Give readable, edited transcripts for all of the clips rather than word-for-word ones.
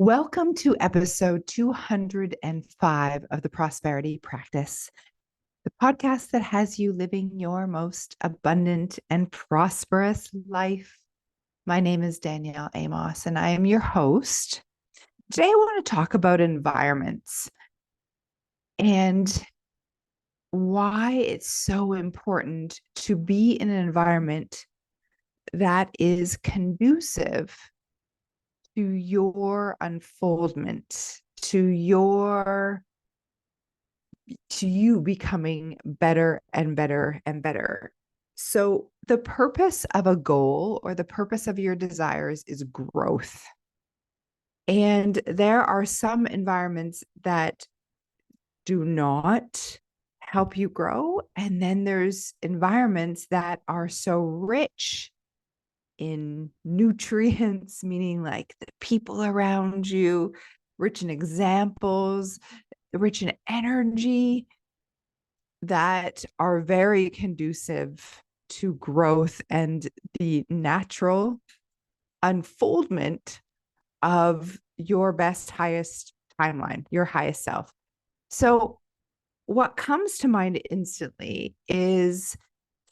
Welcome to episode 205 of the Prosperity Practice, the podcast that has you living your most abundant and prosperous life. My name is Danielle Amos, and I am your host. Today, I want to talk about environments and why it's so important to be in an environment that is conducive to your unfoldment, to you becoming better and better and better. So the purpose of a goal or the purpose of your desires is growth. And there are some environments that do not help you grow. And then there's environments that are so rich in nutrients, meaning like the people around you, rich in examples, rich in energy, that are very conducive to growth and the natural unfoldment of your best, highest timeline, your highest self. So, what comes to mind instantly is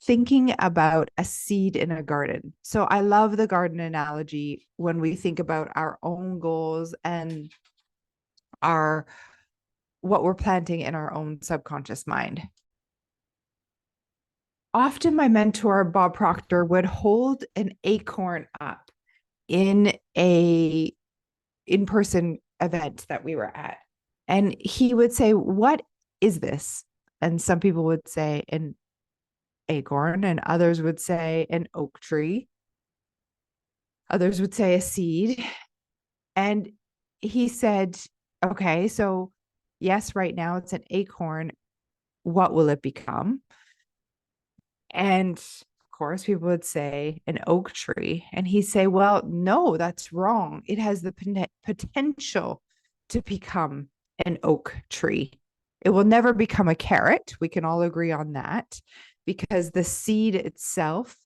thinking about a seed in a garden. So, I love the garden analogy when we think about our own goals and our what we're planting in our own subconscious mind. Often my mentor, Bob Proctor, would hold an acorn up in a in-person event that we were at. And he would say, "What is this?" And some people would say an acorn, and others would say an oak tree. Others would say a seed. And he said, "Okay, so yes, right now it's an acorn. What will it become?" And of course, people would say an oak tree. And he'd say, "Well, no, that's wrong. It has the potential to become an oak tree. It will never become a carrot. We can all agree on that because the seed itself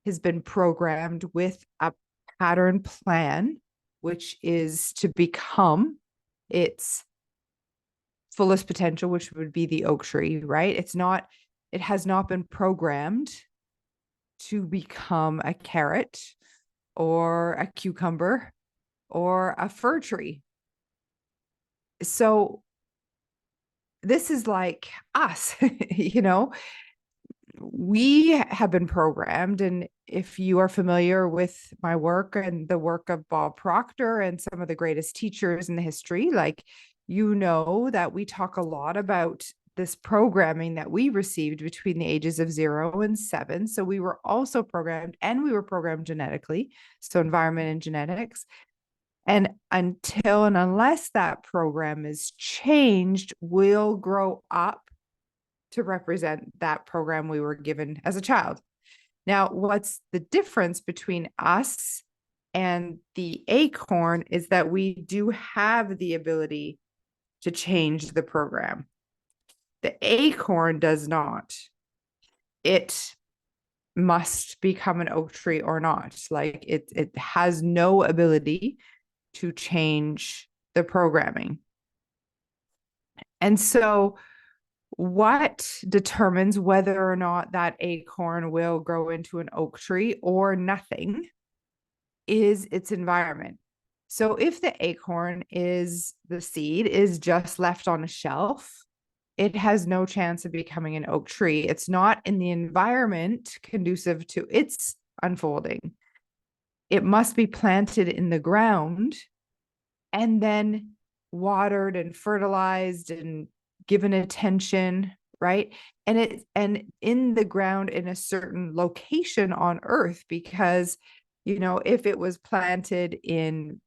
has been programmed with a pattern plan, which is to become its fullest potential, which would be the oak tree, right? It has not been programmed to become a carrot or a cucumber or a fir tree. So this is like us, we have been programmed. And if you are familiar with my work and the work of Bob Proctor and some of the greatest teachers in the history, like, that we talk a lot about this programming that we received between the ages of 0 and 7. So we were also programmed, and we were programmed genetically. So environment and genetics. And until and unless that program is changed, we'll grow up to represent that program we were given as a child. Now, what's the difference between us and the acorn is that we do have the ability to change the program. The acorn does not. It must become an oak tree or not. Like it has no ability to change the programming. And so what determines whether or not that acorn will grow into an oak tree or nothing is its environment. So if the acorn is the seed is just left on a shelf, it has no chance of becoming an oak tree. It's not in the environment conducive to its unfolding. It must be planted in the ground and then watered and fertilized and given attention, right? And in the ground in a certain location on earth, because if it was planted in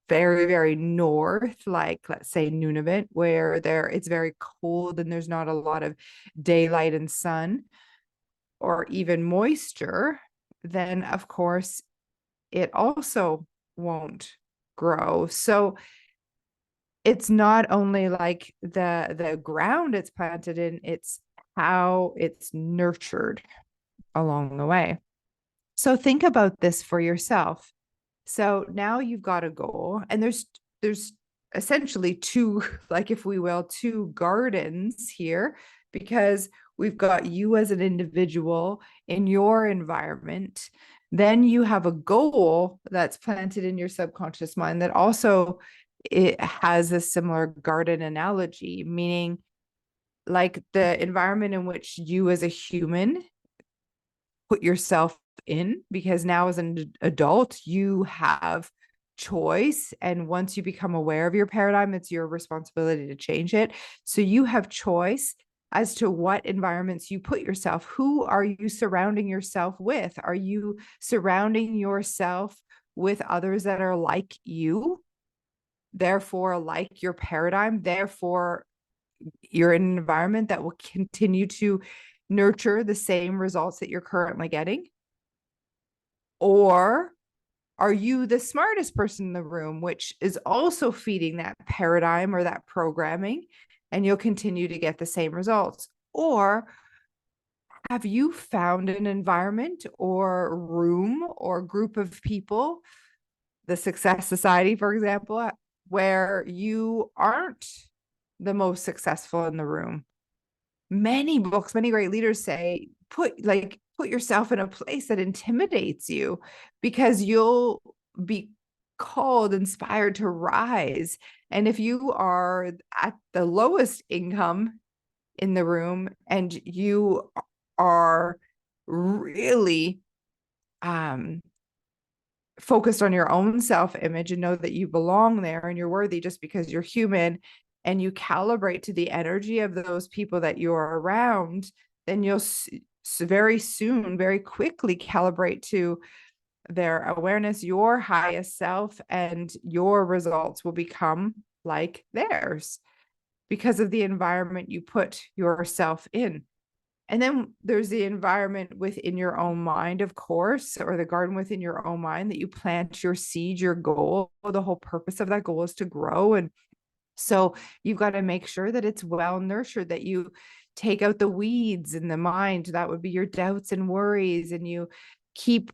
very, very north, like let's say Nunavut, where it's very cold and there's not a lot of daylight and sun or even moisture, then of course it also won't grow. So it's not only like the ground it's planted in, it's how it's nurtured along the way. So think about this for yourself. So now you've got a goal, and there's there's essentially two, like, if we will, two gardens here, because we've got you as an individual in your environment. Then you have a goal that's planted in your subconscious mind that also it has a similar garden analogy, meaning like the environment in which you as a human put yourself in, because now as an adult you have choice, and once you become aware of your paradigm, it's your responsibility to change it. So you have choice as to what environments you put yourself. Who are you surrounding yourself with? Are you surrounding yourself with others that are like you, therefore like your paradigm, therefore you're in an environment that will continue to nurture the same results that you're currently getting? Or are you the smartest person in the room, which is also feeding that paradigm or that programming, and you'll continue to get the same results? Or have you found an environment or room or group of people, the Success Society, for example, where you aren't the most successful in the room? Many books, many great leaders say, put yourself in a place that intimidates you, because you'll be called, inspired to rise. And if you are at the lowest income in the room and you are really focused on your own self-image and know that you belong there and you're worthy just because you're human, and you calibrate to the energy of those people that you're around, then you'll very soon, very quickly calibrate to their awareness, your highest self, and your results will become like theirs because of the environment you put yourself in. And then there's the environment within your own mind, of course, or the garden within your own mind that you plant your seed, your goal. The whole purpose of that goal is to grow. And so you've got to make sure that it's well nurtured, that you take out the weeds in the mind. That would be your doubts and worries. And you keep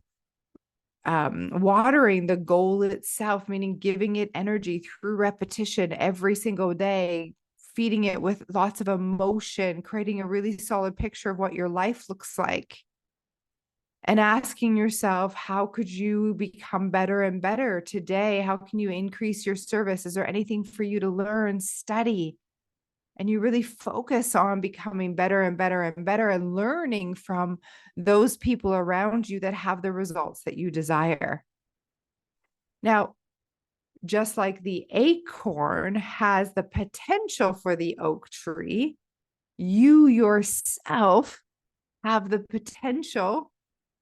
watering the goal itself, meaning giving it energy through repetition every single day, feeding it with lots of emotion, creating a really solid picture of what your life looks like, and asking yourself, how could you become better and better today? How can you increase your service? Is there anything for you to learn, study? And you really focus on becoming better and better and better, and learning from those people around you that have the results that you desire. Now, just like the acorn has the potential for the oak tree, you yourself have the potential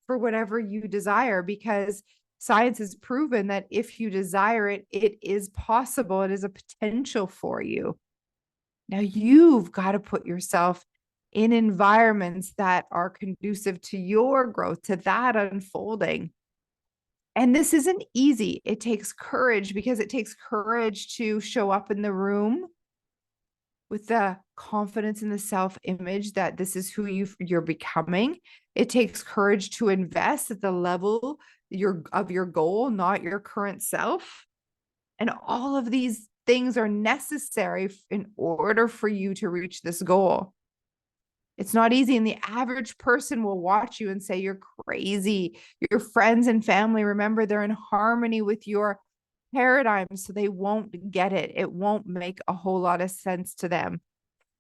for whatever you desire, because science has proven that if you desire it, it is possible. It is a potential for you. Now you've got to put yourself in environments that are conducive to your growth, to that unfolding. And this isn't easy. It takes courage, because it takes courage to show up in the room with the confidence and the self-image that this is who you're becoming. It takes courage to invest at the level of your goal, not your current self. And all of these things are necessary in order for you to reach this goal. It's not easy. And the average person will watch you and say, you're crazy. Your friends and family, remember, they're in harmony with your paradigm, so they won't get it. It won't make a whole lot of sense to them.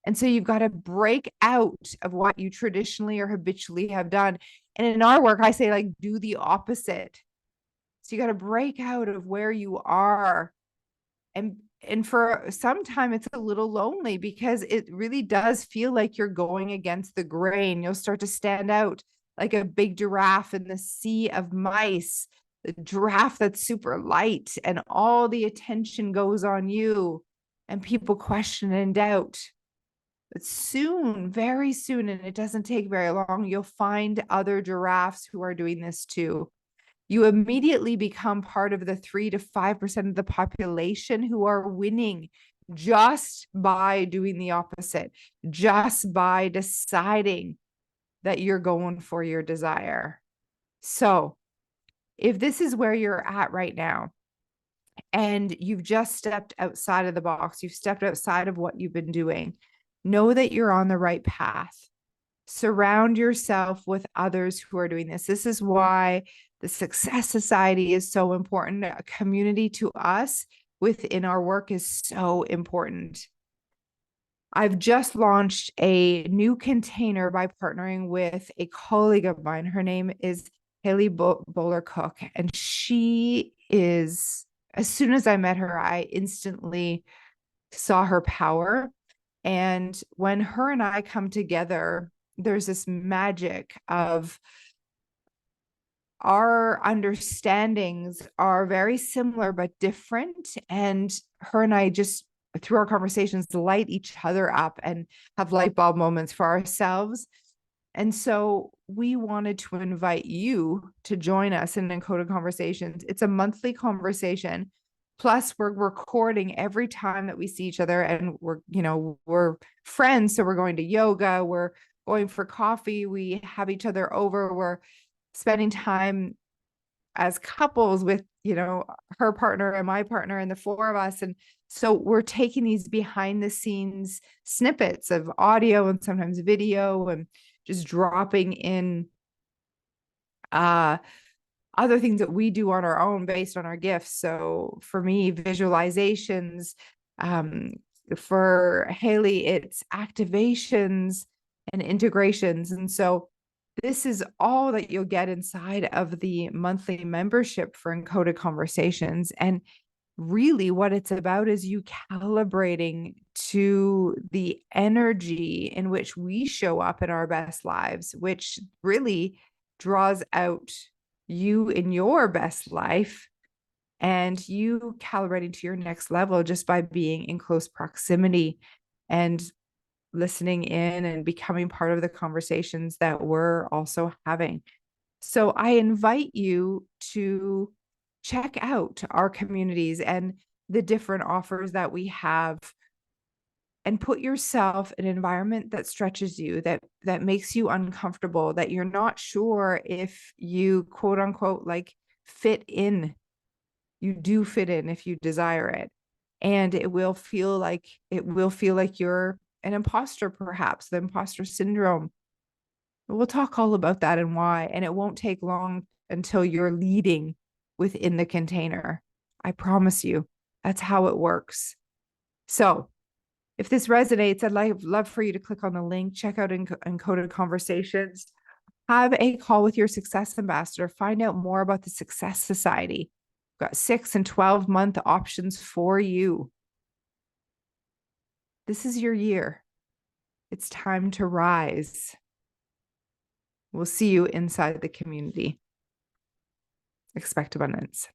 And so you've got to break out of what you traditionally or habitually have done. And in our work, I say, like, do the opposite. So you got to break out of where you are. And for some time, it's a little lonely, because it really does feel like you're going against the grain. You'll start to stand out like a big giraffe in the sea of mice, the giraffe that's super light, and all the attention goes on you, and people question and doubt. But soon, very soon, and it doesn't take very long, you'll find other giraffes who are doing this too. You immediately become part of the 3 to 5% of the population who are winning just by doing the opposite, just by deciding that you're going for your desire. So if this is where you're at right now, and you've just stepped outside of the box, you've stepped outside of what you've been doing, know that you're on the right path. Surround yourself with others who are doing this. This is why the Success Society is so important. A community to us within our work is so important. I've just launched a new container by partnering with a colleague of mine. Her name is Haley Bowler Cook, and she is, as soon as I met her, I instantly saw her power. And when her and I come together, there's this magic of our understandings are very similar but different. And her and I just, through our conversations, light each other up and have light bulb moments for ourselves. And so we wanted to invite you to join us in Encoded Conversations. It's a monthly conversation. Plus, we're recording every time that we see each other, and we're friends. So we're going to yoga, we're going for coffee, we have each other over, we're spending time as couples with, her partner and my partner and the four of us. And so we're taking these behind the scenes snippets of audio and sometimes video and just dropping in other things that we do on our own based on our gifts. So for me, visualizations, for Haley, it's activations and integrations. And so this is all that you'll get inside of the monthly membership for Encoded Conversations. And really what it's about is you calibrating to the energy in which we show up in our best lives, which really draws out you in your best life, and you calibrating to your next level just by being in close proximity and listening in and becoming part of the conversations that we're also having. So I invite you to check out our communities and the different offers that we have, and put yourself in an environment that stretches you, that makes you uncomfortable, that you're not sure if you quote unquote like fit in. You do fit in if you desire it. And it will feel like you're an imposter, perhaps the imposter syndrome. We'll talk all about that and why, and it won't take long until you're leading within the container. I promise you, that's how it works. So if this resonates, I'd love for you to click on the link, check out Encoded Conversations, have a call with your success ambassador, find out more about the Success Society. We've got 6 and 12-month options for you. This is your year. It's time to rise. We'll see you inside the community. Expect abundance.